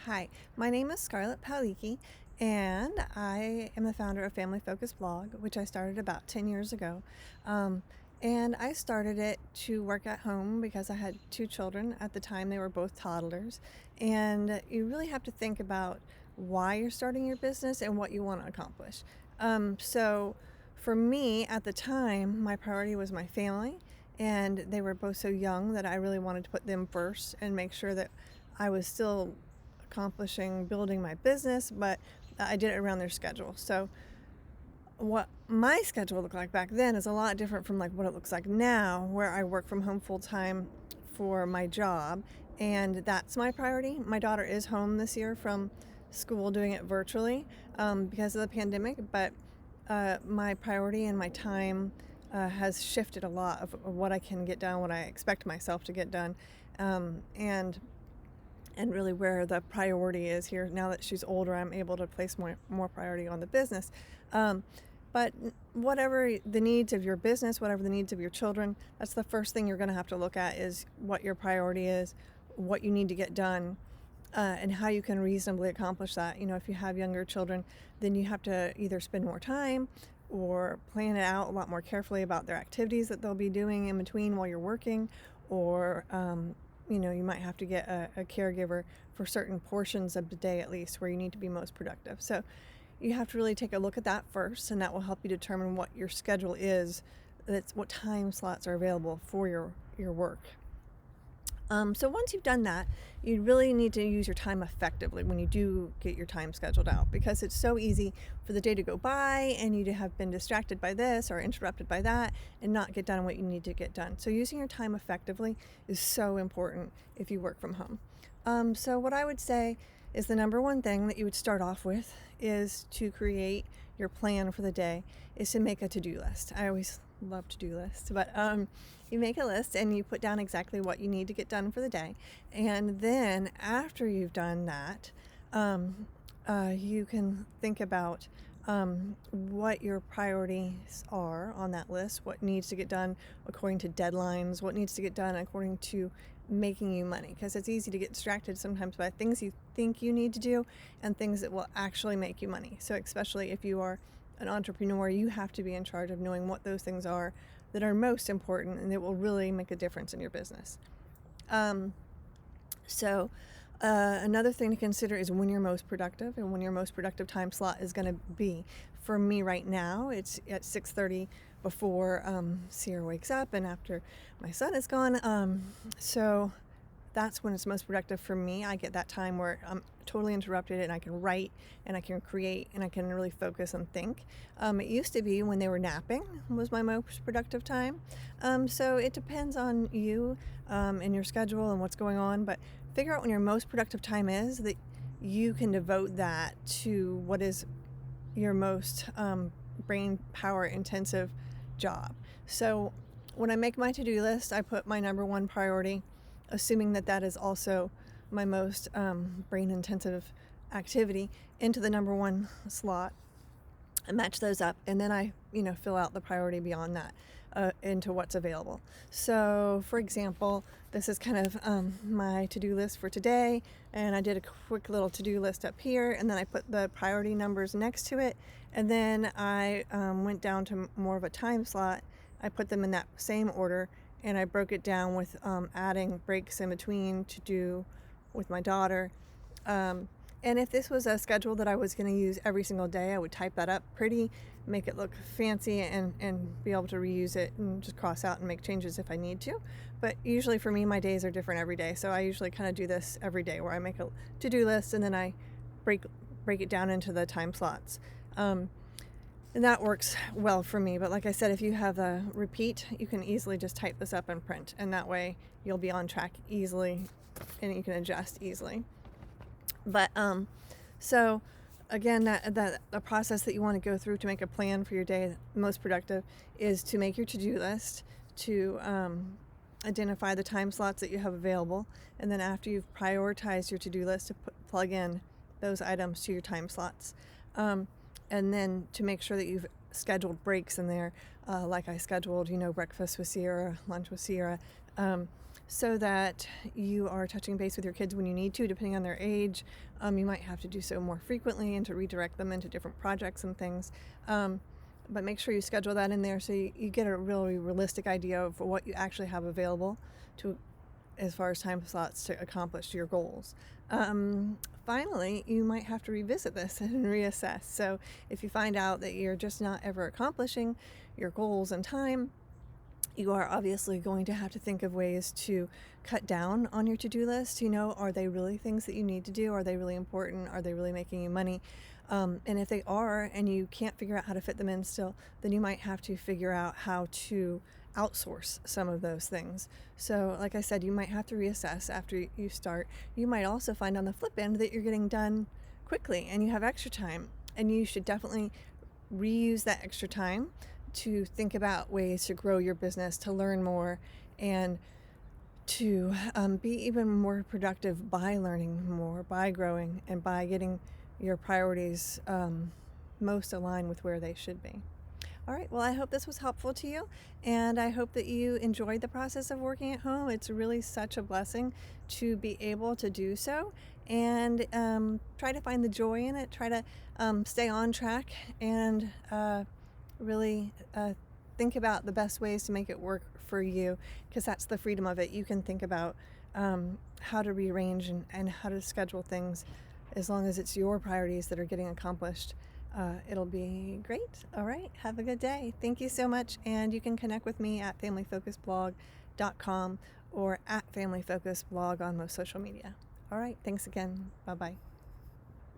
Hi, my name is Scarlet Paolicchi, and I am the founder of Family Focused Blog, which I started about 10 years ago. Um, and I started it to work at home because I had two children. At the time, they were both toddlers. And you really have to think about why you're starting your business and what you want to accomplish. So for me, at the time, my priority was my family. And they were both so young that I really wanted to put them first and make sure that I was still accomplishing building my business, but I did it around their schedule. So what my schedule looked like back then is a lot different from like what it looks like now, where I work from home full time for my job, and that's my priority. My daughter is home this year from school doing it virtually because of the pandemic, but my priority and my time has shifted a lot of what I can get done, what I expect myself to get done, um, and and really where the priority is here. Now that she's older, I'm able to place more priority on the business. Um, but whatever the needs of your business, whatever the needs of your children, that's the first thing you're going to have to look at is what your priority is, what you need to get done, and how you can reasonably accomplish that. You know, if you have younger children, then you have to either spend more time or plan it out a lot more carefully about their activities that they'll be doing in between while you're working, or you might have to get a caregiver for certain portions of the day at least where you need to be most productive. So you have to really take a look at that first, and that will help you determine what your schedule is, that's what time slots are available for your work. So once you've done that, you really need to use your time effectively when you do get your time scheduled out, because it's so easy for the day to go by and you to have been distracted by this or interrupted by that and not get done what you need to get done. So using your time effectively is so important if you work from home. So what I would say is the number one thing that you would start off with is to create your plan for the day, is to make a to-do list. I always love to-do lists, but you make a list and you put down exactly what you need to get done for the day. And then after you've done that, you can think about what your priorities are on that list, what needs to get done according to deadlines, what needs to get done according to making you money, because it's easy to get distracted sometimes by things you think you need to do and things that will actually make you money. So especially if you are an entrepreneur, you have to be in charge of knowing what those things are that are most important and that will really make a difference in your business. So another thing to consider is when you're most productive and when your most productive time slot is going to be. For me right now, it's at 6:30 before Sierra wakes up and after my son is gone. So that's when it's most productive for me. I get that time where I'm totally interrupted and I can write and I can create and I can really focus and think. It used to be when they were napping was my most productive time. So it depends on you and your schedule and what's going on, but figure out when your most productive time is, that you can devote that to what is your most brain power intensive job. So when I make my to-do list, I put my number one priority, assuming that that is also my most brain intensive activity, into the number one slot. I match those up, and then I fill out the priority beyond that into what's available. So for example, this is kind of my to-do list for today, and I did a quick little to-do list up here, and then I put the priority numbers next to it, and then I went down to more of a time slot. I put them in that same order, and I broke it down with adding breaks in between to do with my daughter. And if this was a schedule that I was going to use every single day, I would type that up pretty, make it look fancy, and be able to reuse it and just cross out and make changes if I need to. But usually for me, my days are different every day. So I usually kind of do this every day, where I make a to-do list and then I break it down into the time slots. And that works well for me. But like I said, if you have a repeat, you can easily just type this up and print. And that way you'll be on track easily and you can adjust easily. But so again, that the process that you want to go through to make a plan for your day most productive is to make your to-do list, to identify the time slots that you have available, and then after you've prioritized your to-do list, to plug in those items to your time slots, and then to make sure that you've scheduled breaks in there, like I scheduled breakfast with Sierra, lunch with Sierra, so that you are touching base with your kids when you need to, depending on their age. You might have to do so more frequently and to redirect them into different projects and things. But make sure you schedule that in there so you get a really realistic idea of what you actually have available to, as far as time slots to accomplish your goals. Finally, you might have to revisit this and reassess. So if you find out that you're just not ever accomplishing your goals in time, you are obviously going to have to think of ways to cut down on your to-do list. Are they really things that you need to do? Are they really important? Are they really making you money? And if they are, and you can't figure out how to fit them in still, then you might have to figure out how to outsource some of those things. So like I said, you might have to reassess after you start. You might also find on the flip end that you're getting done quickly and you have extra time, and you should definitely reuse that extra time to think about ways to grow your business, to learn more, and to be even more productive by learning more, by growing, and by getting your priorities most aligned with where they should be. All right, well, I hope this was helpful to you, and I hope that you enjoyed the process of working at home. It's really such a blessing to be able to do so, and try to find the joy in it, try to stay on track, and really think about the best ways to make it work for you, because that's the freedom of it. You can think about how to rearrange and how to schedule things. As long as it's your priorities that are getting accomplished, it'll be great. All right, have a good day. Thank you so much, and you can connect with me at familyfocusblog.com or at familyfocusblog on most social media. All right, thanks again. Bye-bye.